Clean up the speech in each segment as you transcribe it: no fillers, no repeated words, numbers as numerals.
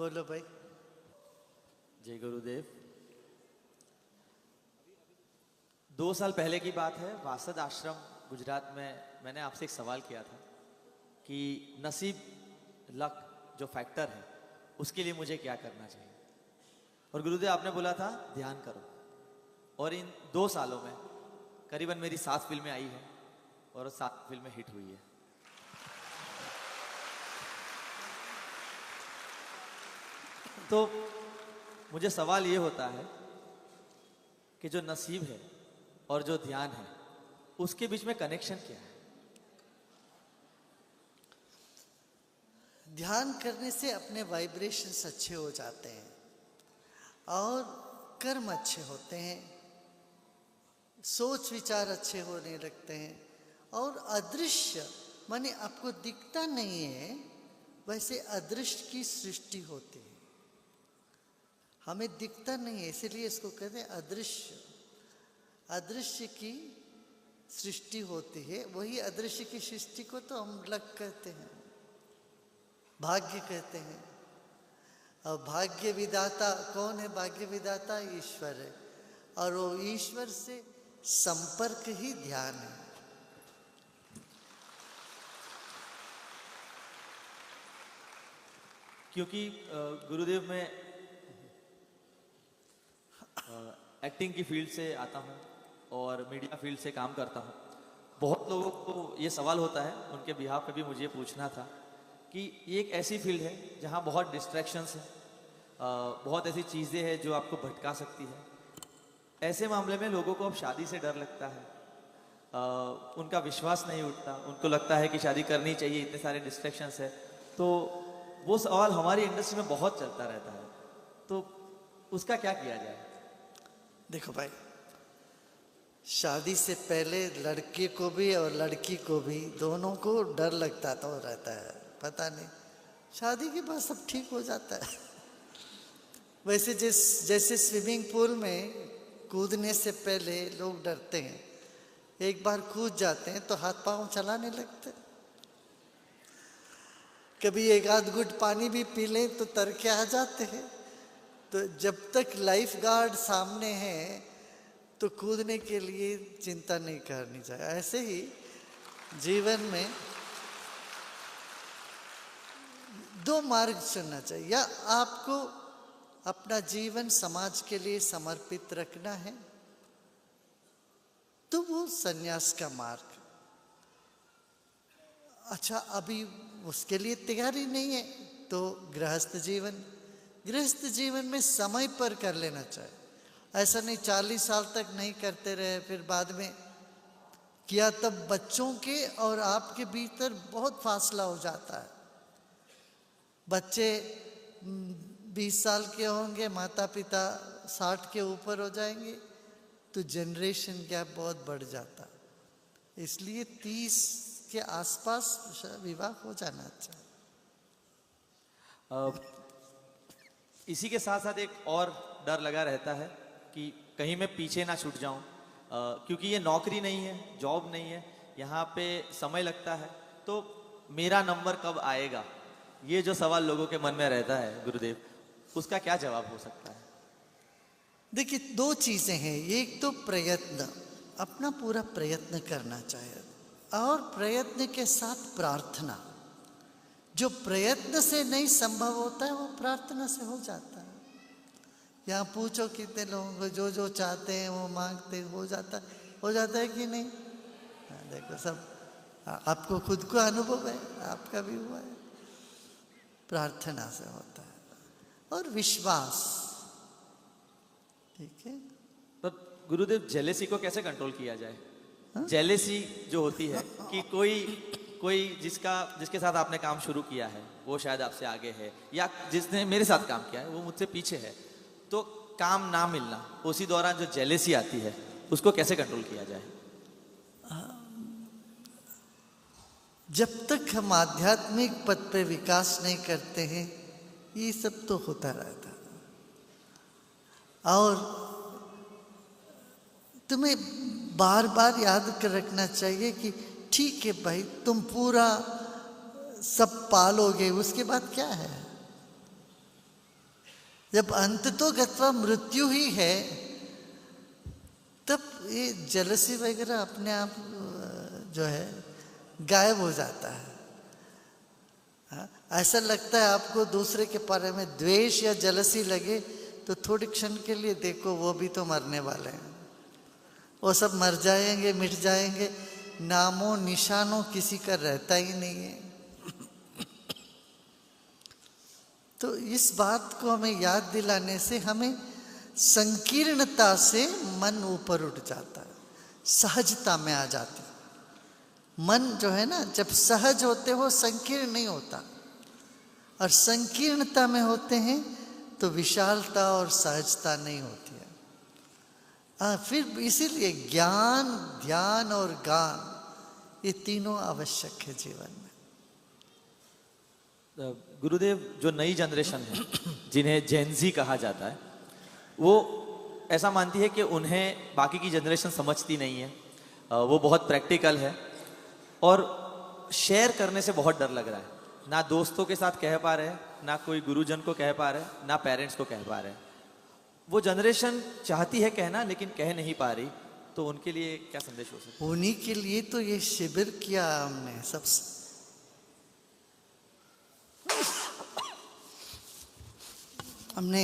बोलो भाई। जय गुरुदेव। 2 साल पहले की बात है, वासद आश्रम गुजरात में मैंने आपसे एक सवाल किया था कि नसीब, लक जो फैक्टर है उसके लिए मुझे क्या करना चाहिए, और गुरुदेव आपने बोला था ध्यान करो। और इन 2 सालों में करीबन मेरी 7 फिल्में आई हैं और 7 फिल्में हिट हुई है। तो मुझे सवाल ये होता है कि जो नसीब है और जो ध्यान है उसके बीच में कनेक्शन क्या है? ध्यान करने से अपने वाइब्रेशंस अच्छे हो जाते हैं और कर्म अच्छे होते हैं, सोच विचार अच्छे होने लगते हैं। और अदृश्य माने आपको दिखता नहीं है, वैसे अदृश्य की सृष्टि होती है। हमें दिखता नहीं है, इसीलिए इसको कहते हैं अदृश्य। अदृश्य की सृष्टि होती है, वही अदृश्य की सृष्टि को तो हम लक कहते हैं, भाग्य कहते हैं। और भाग्य विधाता कौन है? भाग्य विधाता ईश्वर है, और वो ईश्वर से संपर्क ही ध्यान है। क्योंकि गुरुदेव में एक्टिंग की फील्ड से आता हूँ और मीडिया फील्ड से काम करता हूँ। बहुत लोगों को ये सवाल होता है, उनके बिहाफ पे भी मुझे पूछना था कि ये एक ऐसी फील्ड है जहाँ बहुत डिस्ट्रैक्शंस हैं, बहुत ऐसी चीज़ें हैं जो आपको भटका सकती है। ऐसे मामले में लोगों को अब शादी से डर लगता है, उनका विश्वास नहीं उठता, उनको लगता है कि शादी करनी चाहिए, इतने सारे डिस्ट्रैक्शंस है। तो वो सवाल हमारी इंडस्ट्री में बहुत चलता रहता है, तो उसका क्या किया जाए? देखो भाई, शादी से पहले लड़के को भी और लड़की को भी दोनों को डर लगता तो रहता है, पता नहीं शादी के बाद सब ठीक हो जाता है। वैसे जैसे स्विमिंग पूल में कूदने से पहले लोग डरते हैं, एक बार कूद जाते हैं तो हाथ पांव चलाने लगते हैं। कभी एक आध घुट पानी भी पी लें तो तर के आ जाते हैं। तो जब तक लाइफ गार्ड सामने है तो कूदने के लिए चिंता नहीं करनी चाहिए। ऐसे ही जीवन में 2 मार्ग चुनना चाहिए। या आपको अपना जीवन समाज के लिए समर्पित रखना है तो वो सन्यास का मार्ग। अच्छा, अभी उसके लिए तैयारी नहीं है तो गृहस्थ जीवन। गृहस्थ जीवन में समय पर कर लेना चाहिए। ऐसा नहीं 40 साल तक नहीं करते रहे, फिर बाद में किया, तब बच्चों के और आपके भीतर बहुत फासला हो जाता है। बच्चे 20 साल के होंगे, माता पिता 60 के ऊपर हो जाएंगे, तो जनरेशन गैप बहुत बढ़ जाता है। इसलिए 30 के आसपास विवाह हो जाना चाहिए। इसी के साथ साथ एक और डर लगा रहता है कि कहीं मैं पीछे ना छूट जाऊं, क्योंकि ये नौकरी नहीं है, जॉब नहीं है, यहाँ पे समय लगता है, तो मेरा नंबर कब आएगा, ये जो सवाल लोगों के मन में रहता है गुरुदेव, उसका क्या जवाब हो सकता है? देखिए, 2 चीजें हैं। एक तो प्रयत्न, अपना पूरा प्रयत्न करना चाहिए, और प्रयत्न के साथ प्रार्थना। जो प्रयत्न से नहीं संभव होता है वो प्रार्थना से हो जाता है। यहाँ पूछो कितने लोगों को जो जो चाहते हैं वो मांगते हो जाता है कि नहीं? देखो, सब आपको खुद को अनुभव है, आपका भी हुआ है। प्रार्थना से होता है और विश्वास। ठीक है। तो गुरुदेव, जेलेसी को कैसे कंट्रोल किया जाए? जेलेसी जो होती है कि कोई जिसके साथ आपने काम शुरू किया है वो शायद आपसे आगे है, या जिसने मेरे साथ काम किया है वो मुझसे पीछे है, तो काम ना मिलना, उसी दौरान जो जेलेसी आती है उसको कैसे कंट्रोल किया जाए? जब तक हम आध्यात्मिक पद पे विकास नहीं करते हैं ये सब तो होता रहता है। और तुम्हें बार बार याद कर रखना चाहिए कि ठीक है भाई, तुम पूरा सब पालोगे, उसके बाद क्या है? जब अंत तो गत्वा मृत्यु ही है, तब ये जलसी वगैरह अपने आप जो है गायब हो जाता है। हाँ? ऐसा लगता है आपको दूसरे के बारे में द्वेष या जलसी लगे तो थोड़े क्षण के लिए देखो, वो भी तो मरने वाले हैं, वो सब मर जाएंगे, मिट जाएंगे, नामों निशानों किसी का रहता ही नहीं है। तो इस बात को हमें याद दिलाने से हमें संकीर्णता से मन ऊपर उठ जाता है, सहजता में आ जाती है। मन जो है ना, जब सहज होते हो संकीर्ण नहीं होता, और संकीर्णता में होते हैं तो विशालता और सहजता नहीं होती है। फिर इसीलिए ज्ञान, ध्यान और गान, ये तीनों आवश्यक है जीवन में। गुरुदेव, जो नई जनरेशन है जिन्हें जेनजी कहा जाता है, वो ऐसा मानती है कि उन्हें बाकी की जनरेशन समझती नहीं है, वो बहुत प्रैक्टिकल है और शेयर करने से बहुत डर लग रहा है। ना दोस्तों के साथ कह पा रहे हैं, ना कोई गुरुजन को कह पा रहे, ना पेरेंट्स को कह पा रहे। वो जनरेशन चाहती है कहना लेकिन कह नहीं पा रही, तो उनके लिए क्या संदेश हो सकता है? उन्हीं के लिए तो ये शिविर किया हमने। सबसे हमने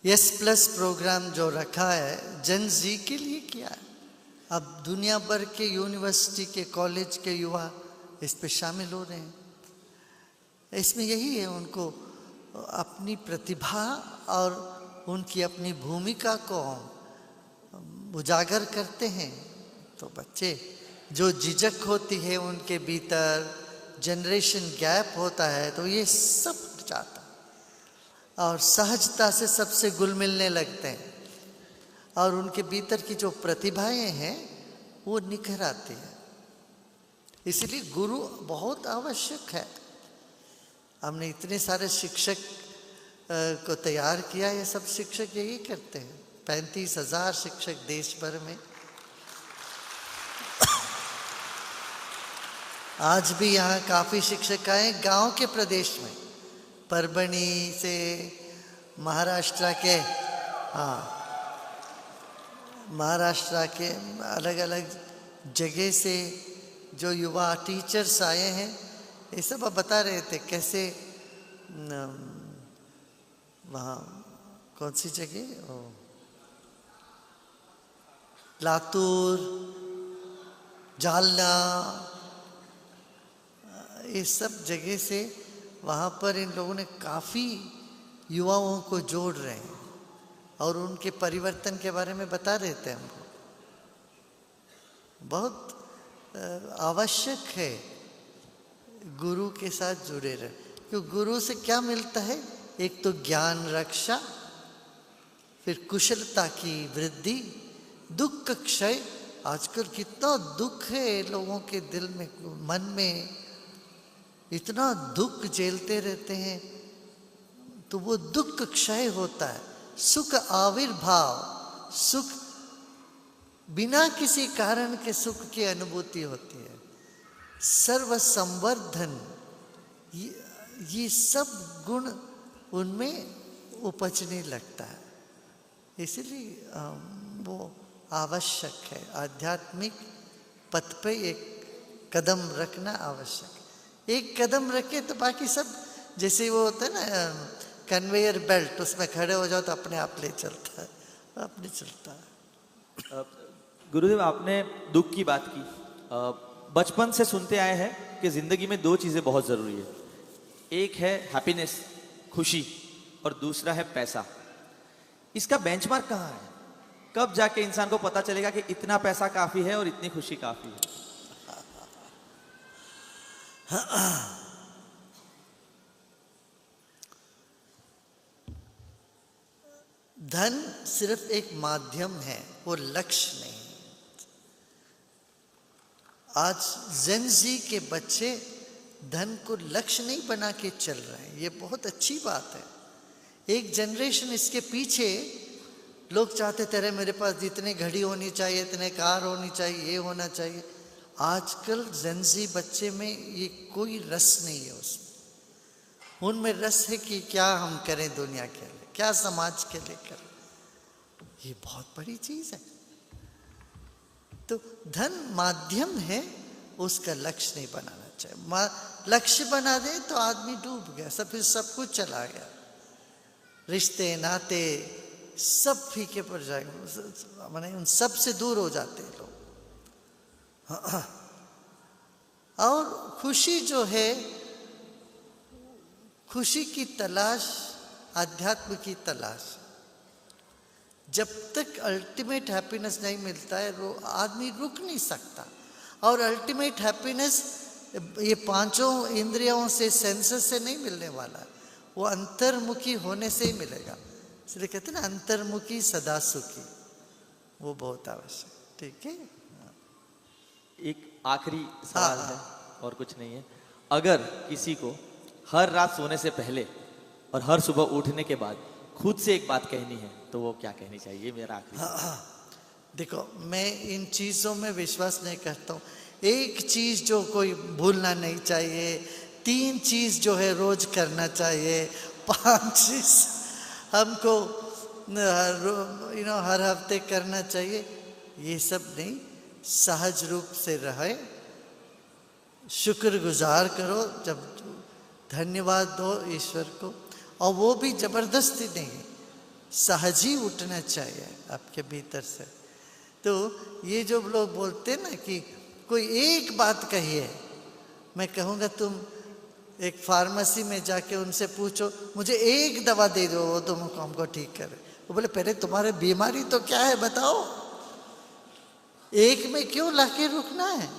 S+ प्रोग्राम जो रखा है जन जी के लिए किया है। अब दुनिया भर के यूनिवर्सिटी के, कॉलेज के युवा इस पे शामिल हो रहे हैं। इसमें यही है, उनको अपनी प्रतिभा और उनकी अपनी भूमिका को उजागर करते हैं। तो बच्चे जो झिझक होती है उनके भीतर, जनरेशन गैप होता है, तो ये सब जाता और सहजता से सबसे घुल मिलने लगते हैं और उनके भीतर की जो प्रतिभाएं हैं वो निखर आती है। इसलिए गुरु बहुत आवश्यक है। हमने इतने सारे शिक्षक को तैयार किया, ये सब शिक्षक यही करते हैं। 35,000 शिक्षक देश भर में। आज भी यहाँ काफी शिक्षक आए गांव के प्रदेश में, परभणी से, महाराष्ट्र के, हाँ महाराष्ट्र के अलग अलग जगह से जो युवा टीचर्स आए हैं, ये सब अब बता रहे थे कैसे वहाँ कौन सी जगह, लातूर, जालना, ये सब जगह से वहाँ पर इन लोगों ने काफ़ी युवाओं को जोड़ रहे हैं और उनके परिवर्तन के बारे में बता रहे थे हमको। बहुत आवश्यक है गुरु के साथ जुड़े रहे, क्योंकि गुरु से क्या मिलता है? एक तो ज्ञान रक्षा, फिर कुशलता की वृद्धि, दुख क्षय। आजकल कितना दुख है लोगों के दिल में, मन में, इतना दुख झेलते रहते हैं, तो वो दुख क्षय होता है। सुख आविर्भाव, सुख बिना किसी कारण के सुख की अनुभूति होती है। सर्व संवर्धन, ये सब गुण उनमें उपजने लगता है। इसलिए वो आवश्यक है। आध्यात्मिक पथ पे एक कदम रखना आवश्यक है। एक कदम रखे तो बाकी सब, जैसे वो होता है ना कन्वेयर बेल्ट, उसमें खड़े हो जाओ तो अपने आप ले चलता है, अपने चलता है। गुरुदेव, आपने दुख की बात की। बचपन से सुनते आए हैं कि जिंदगी में 2 चीजें बहुत जरूरी है। एक है हैप्पीनेस, खुशी, और दूसरा है पैसा। इसका बेंचमार्क कहाँ है? कब जाके इंसान को पता चलेगा कि इतना पैसा काफी है और इतनी खुशी काफी है? धन सिर्फ एक माध्यम है, वो लक्ष्य नहीं। आज जेनजी के बच्चे धन को लक्ष्य नहीं बना के चल रहे हैं, ये बहुत अच्छी बात है। एक जनरेशन इसके पीछे लोग चाहते थे, मेरे पास इतने घड़ी होनी चाहिए, इतने कार होनी चाहिए, ये होना चाहिए। आजकल जेनजी बच्चे में ये कोई रस नहीं है उसमें। उनमें रस है कि क्या हम करें दुनिया के लिए, क्या समाज के लिए करें। ये बहुत बड़ी चीज है। तो धन माध्यम है, उसका लक्ष्य नहीं बनाना चाहिए। लक्ष्य बना दे तो आदमी डूब गया, फिर सब कुछ चला गया, रिश्ते नाते सब फीके पड़ जाएंगे, माने उन सब से दूर हो जाते हैं लोग। और खुशी जो है, खुशी की तलाश, आध्यात्म की तलाश, जब तक अल्टीमेट हैप्पीनेस नहीं मिलता है वो आदमी रुक नहीं सकता। और अल्टीमेट हैप्पीनेस ये पांचों इंद्रियों से, सेंसेस से नहीं मिलने वाला है, वो अंतर्मुखी होने से ही मिलेगा। इसलिए कहते हैं ना, अंतर्मुखी सदा सुखी, वो बहुत आवश्यक। ठीक है, एक आखिरी सवाल है और कुछ नहीं है। अगर किसी को हर रात सोने से पहले और हर सुबह उठने के बाद खुद से एक बात कहनी है तो वो क्या कहनी चाहिए? मेरा आखिरी देखो, मैं इन चीज़ों में विश्वास नहीं करता हूँ। एक चीज़ जो कोई भूलना नहीं चाहिए, 3 चीज़ जो है रोज करना चाहिए, 5 चीज़ हमको हर हफ्ते करना चाहिए, ये सब नहीं। सहज रूप से रहे, शुक्रगुजार करो, जब धन्यवाद दो ईश्वर को, और वो भी जबरदस्ती नहीं, सहज ही उठना चाहिए आपके भीतर से। तो ये जो लोग बोलते हैं ना कि कोई एक बात कहिए, मैं कहूँगा तुम एक फार्मेसी में जाके उनसे पूछो, मुझे एक दवा दे दो, वो तुम हमको ठीक करे। वो बोले पहले तुम्हारे बीमारी तो क्या है बताओ, एक में क्यों लाके रुकना है?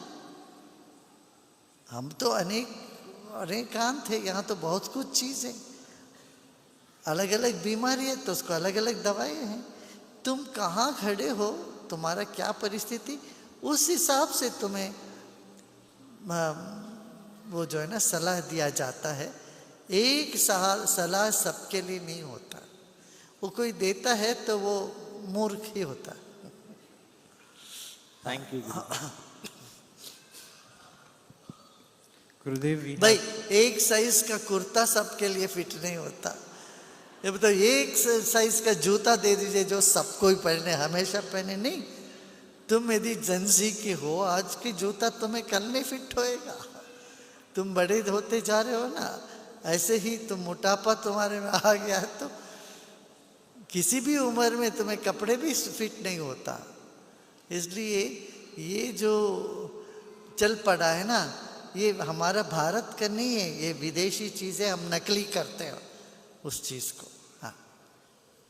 हम तो अनेकांत है, यहाँ तो बहुत कुछ चीज़ है, अलग अलग बीमारी है तो उसको अलग अलग दवाएं हैं। तुम कहाँ खड़े हो, तुम्हारा क्या परिस्थिति, उस हिसाब से तुम्हें वो जो है ना सलाह दिया जाता है। एक सलाह सबके लिए नहीं होता, वो कोई देता है तो वो मूर्ख ही होता है। थैंक यू गुरुदेव। भाई एक साइज का कुर्ता सबके लिए फिट नहीं होता। ये बताओ, एक साइज का जूता दे दीजिए जो सबको ही पहने, हमेशा पहने नहीं। तुम यदि जंजी की हो, आज की जूता तुम्हें कल नहीं फिट होएगा। तुम बड़े होते जा रहे हो ना, ऐसे ही तुम मोटापा तुम्हारे में आ गया तो किसी भी उम्र में तुम्हें कपड़े भी फिट नहीं होता। इसलिए ये जो चल पड़ा है ना, ये हमारा भारत का नहीं है, ये विदेशी चीज़ें हम नकली करते हैं उस चीज़ को।